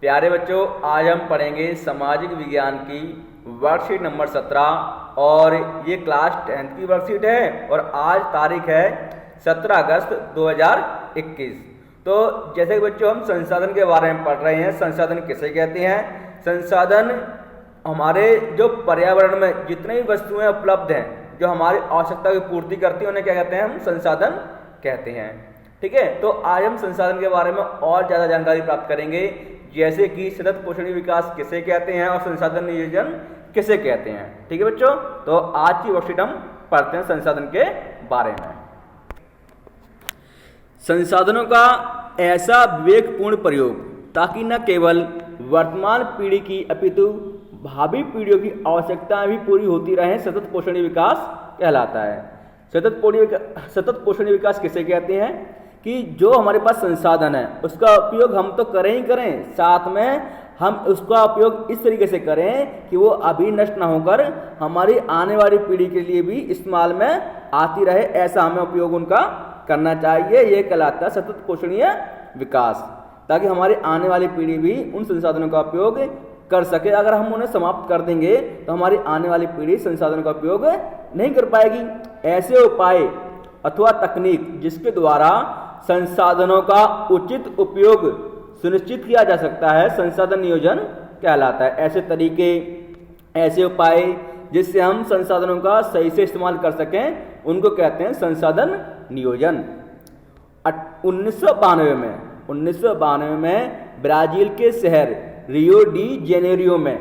प्यारे बच्चों, आज हम पढ़ेंगे सामाजिक विज्ञान की वर्कशीट नंबर 17 और ये क्लास 10th की वर्कशीट है और आज तारीख है 17 अगस्त 2021। तो जैसे कि बच्चों हम संसाधन के बारे में पढ़ रहे हैं। संसाधन किसे कहते हैं? संसाधन हमारे जो पर्यावरण में जितनी भी वस्तुएं उपलब्ध हैं जो हमारी आवश्यकता की पूर्ति करती हैं उन्हें क्या कहते हैं? हम संसाधन कहते हैं। ठीक है, तो आज हम संसाधन के बारे में और ज़्यादा जानकारी प्राप्त करेंगे, जैसे कि सतत पोषणीय विकास किसे कहते हैं और संसाधन नियोजन किसे कहते हैं। ठीक है बच्चों, तो आज की वर्कशीट हम पढ़ते हैं संसाधन के बारे में। संसाधनों का ऐसा विवेकपूर्ण प्रयोग ताकि न केवल वर्तमान पीढ़ी की अपितु भावी पीढ़ियों की आवश्यकताएं भी पूरी होती रहें, सतत पोषणीय विकास कहलाता है। सतत पोषणीय विकास किसे कहते हैं? कि जो हमारे पास संसाधन है उसका उपयोग हम तो करें ही करें, साथ में हम उसका उपयोग इस तरीके से करें कि वो अभी नष्ट ना होकर हमारी आने वाली पीढ़ी के लिए भी इस्तेमाल में आती रहे, ऐसा हमें उपयोग उनका करना चाहिए। ये कहलाता है सतत पोषणीय विकास, ताकि हमारी आने वाली पीढ़ी भी उन संसाधनों का उपयोग कर सके। अगर हम उन्हें समाप्त कर देंगे तो हमारी आने वाली पीढ़ी संसाधनों का उपयोग नहीं कर पाएगी। ऐसे उपाय अथवा तकनीक जिसके द्वारा संसाधनों का उचित उपयोग सुनिश्चित किया जा सकता है, संसाधन नियोजन कहलाता है। ऐसे तरीके, ऐसे उपाय जिससे हम संसाधनों का सही से इस्तेमाल कर सकें उनको कहते हैं संसाधन नियोजन। 1992 में ब्राजील के शहर रियो डी जेनेरियो में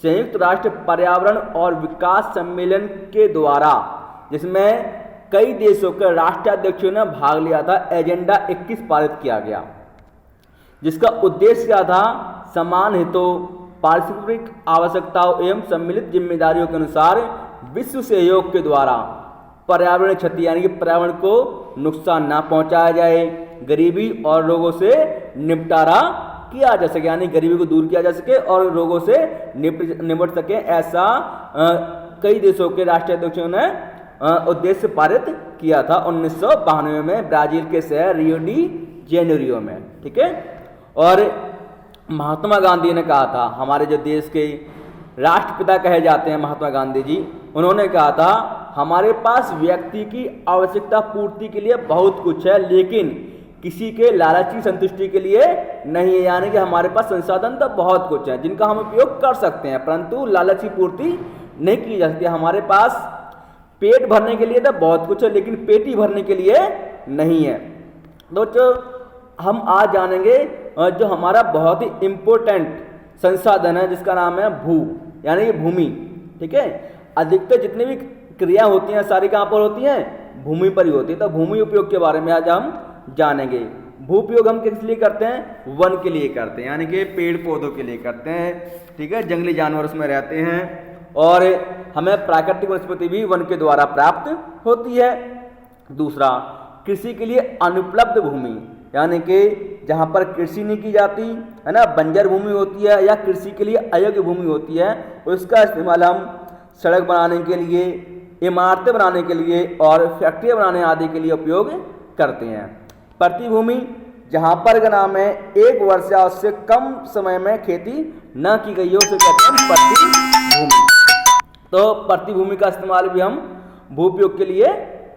संयुक्त राष्ट्र पर्यावरण और विकास सम्मेलन के द्वारा, जिसमें कई देशों के राष्ट्राध्यक्षों ने भाग लिया था, एजेंडा 21 पारित किया गया, जिसका उद्देश्य क्या था? समान हितों, पारस्परिक आवश्यकताओं एवं सम्मिलित जिम्मेदारियों के अनुसार विश्व सहयोग के द्वारा पर्यावरण क्षति यानी कि पर्यावरण को नुकसान ना पहुंचाया जाए, गरीबी और रोगों से निपटारा किया जा सके, यानी गरीबी को दूर किया जा सके और रोगों से निपट सके। ऐसा कई देशों के राष्ट्राध्यक्षों ने उद्देश्य पारित किया था 1992 में ब्राजील के शहर रियो डी जेनेरियो में। ठीक है, और महात्मा गांधी ने कहा था, हमारे जो देश के राष्ट्रपिता कहे जाते हैं महात्मा गांधी जी, उन्होंने कहा था हमारे पास व्यक्ति की आवश्यकता पूर्ति के लिए बहुत कुछ है, लेकिन किसी के लालची संतुष्टि के लिए नहीं है। यानी कि हमारे पास संसाधन तो बहुत कुछ है जिनका हम उपयोग कर सकते हैं, परंतु लालची पूर्ति नहीं की जा सकती। हमारे पास पेट भरने के लिए तो बहुत कुछ है, लेकिन पेटी भरने के लिए नहीं है। दोस्तों, हम आज जानेंगे जो हमारा बहुत ही इंपॉर्टेंट संसाधन है जिसका नाम है भू, यानी कि भूमि। ठीक है, अधिकतर जितनी भी क्रिया होती हैं सारी कहाँ पर होती हैं? भूमि पर ही होती है। तो भूमि उपयोग के बारे में आज हम जानेंगे। भू उपयोग हम किस लिए करते हैं? वन के लिए करते हैं, यानी कि पेड़ पौधों के लिए करते हैं। ठीक है, जंगली जानवर उसमें रहते हैं और हमें प्राकृतिक वनस्पति भी वन के द्वारा प्राप्त होती है। दूसरा, कृषि के लिए अनुपलब्ध भूमि, यानी कि जहाँ पर कृषि नहीं की जाती है ना, बंजर भूमि होती है या कृषि के लिए अयोग्य भूमि होती है, उसका इस्तेमाल हम सड़क बनाने के लिए, इमारतें बनाने के लिए और फैक्ट्रियाँ बनाने आदि के लिए उपयोग करते हैं। प्रतिभूमि, जहाँ पर का नाम है एक वर्ष या उससे कम समय में खेती न की गई हो, उसे कहते हैं प्रतिभूमि। तो प्रतिभूमि का इस्तेमाल भी हम भू उपयोग के लिए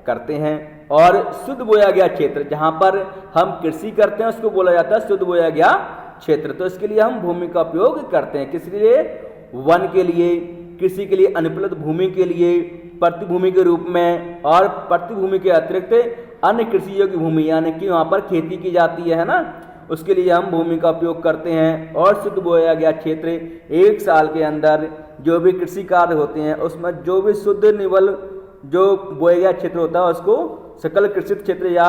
करते हैं। और शुद्ध बोया गया क्षेत्र, जहाँ पर हम कृषि करते हैं उसको बोला जाता है शुद्ध बोया गया क्षेत्र। तो इसके लिए हम भूमि का उपयोग करते हैं। किस लिए? वन के लिए, कृषि के लिए अनुपलब्ध भूमि के लिए, प्रतिभूमि के रूप में, और प्रतिभूमि के अतिरिक्त अन्य कृषि योग्य भूमि, यानी कि वहाँ पर खेती की जाती है ना, उसके लिए हम भूमि का उपयोग करते हैं। और शुद्ध बोया गया क्षेत्र, एक साल के अंदर जो भी कृषि कार्य होते हैं उसमें जो भी शुद्ध निवल जो बोया गया क्षेत्र होता है उसको सकल कृषित क्षेत्र या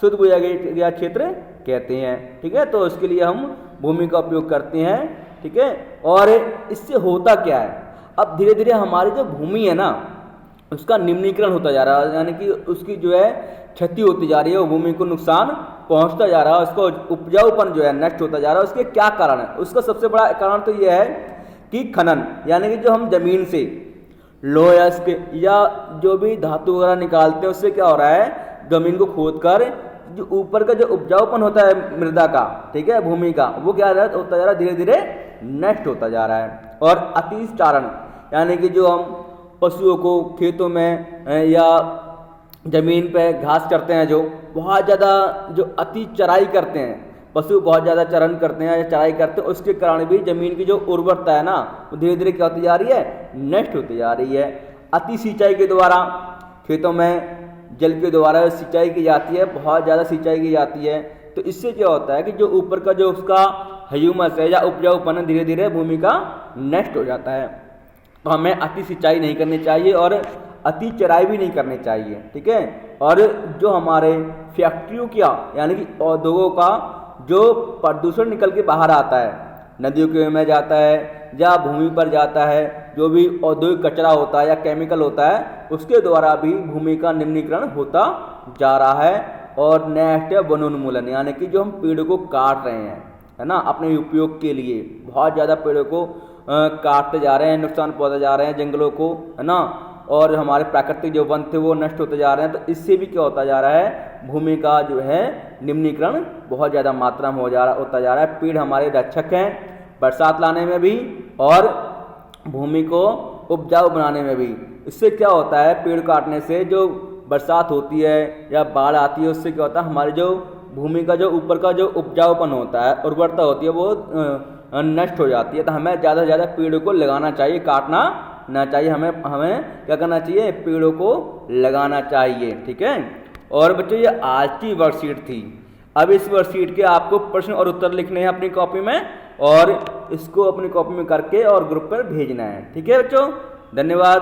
शुद्ध बोया गया क्षेत्र कहते हैं। ठीक है, तो उसके लिए हम भूमि का उपयोग करते हैं। ठीक है, और इससे होता क्या है? अब धीरे धीरे हमारी जो भूमि है ना उसका निम्नीकरण होता जा रहा है, यानी कि उसकी जो है क्षति होती जा रही है, वो भूमि को नुकसान पहुंचता जा रहा है, उसका उपजाऊपन जो है नष्ट होता जा रहा है। उसके क्या कारण है? उसका सबसे बड़ा कारण तो यह है कि खनन, यानी कि जो हम जमीन से लोह या जो भी धातु वगैरह निकालते हैं उससे क्या हो रहा है? जमीन को खोदकर जो ऊपर का जो उपजाऊपन होता है मृदा का, ठीक है, भूमि का, वो क्या होता जा रहा है, धीरे धीरे नष्ट होता जा रहा है। और अतिचारण यानी कि जो हम पशुओं को खेतों में या जमीन पे घास करते हैं, जो बहुत ज़्यादा जो अति चराई करते हैं, पशु बहुत ज़्यादा चरण करते हैं या चराई करते हैं, उसके कारण भी जमीन की जो उर्वरता है ना, वो धीरे धीरे क्या होती जा रही है, नष्ट होती जा रही है। अति सिंचाई के द्वारा खेतों में जल के द्वारा सिंचाई की जाती है, बहुत ज़्यादा सिंचाई की जाती है, तो इससे क्या होता है कि जो ऊपर का जो उसका ह्यूमस है या उपजाऊपन है, धीरे धीरे भूमि का नष्ट हो जाता है। तो हमें अति सिंचाई नहीं करनी चाहिए और अति चराई भी नहीं करनी चाहिए, ठीक है। और जो हमारे फैक्ट्रियों का यानी कि उद्योगों का जो प्रदूषण निकल के बाहर आता है, नदियों के में जाता है या भूमि पर जाता है, जो भी औद्योगिक कचरा होता है या केमिकल होता है, उसके द्वारा भी भूमि का निम्नीकरण होता जा रहा है। और नेक्स्ट है वनोन्मूलन, यानी कि जो हम पेड़ों को काट रहे हैं, है ना, अपने उपयोग के लिए बहुत ज़्यादा पेड़ों को काटते जा रहे हैं, नुकसान पहुँचाते जा रहे हैं जंगलों को, है ना, और हमारे प्राकृतिक जो वन थे वो नष्ट होते जा रहे हैं। तो इससे भी क्या होता जा रहा है, भूमि का जो है निम्नीकरण बहुत ज़्यादा मात्रा में होता जा रहा है। पेड़ हमारे रक्षक हैं बरसात लाने में भी और भूमि को उपजाऊ बनाने में भी। इससे क्या होता है, पेड़ काटने से जो बरसात होती है या बाढ़ आती है, उससे क्या होता है, हमारी जो भूमि का जो ऊपर का जो उपजाऊपन होता है, उर्वरता होती है, वो नष्ट हो जाती है। तो हमें ज़्यादा से ज़्यादा पेड़ों को लगाना चाहिए, काटना ना चाहिए। हमें क्या करना चाहिए, पेड़ों को लगाना चाहिए, ठीक है। और बच्चों ये आज की वर्कशीट थी। अब इस वर्कशीट के आपको प्रश्न और उत्तर लिखने हैं अपनी कॉपी में और इसको अपनी कॉपी में करके और ग्रुप पर भेजना है, ठीक है बच्चों। धन्यवाद।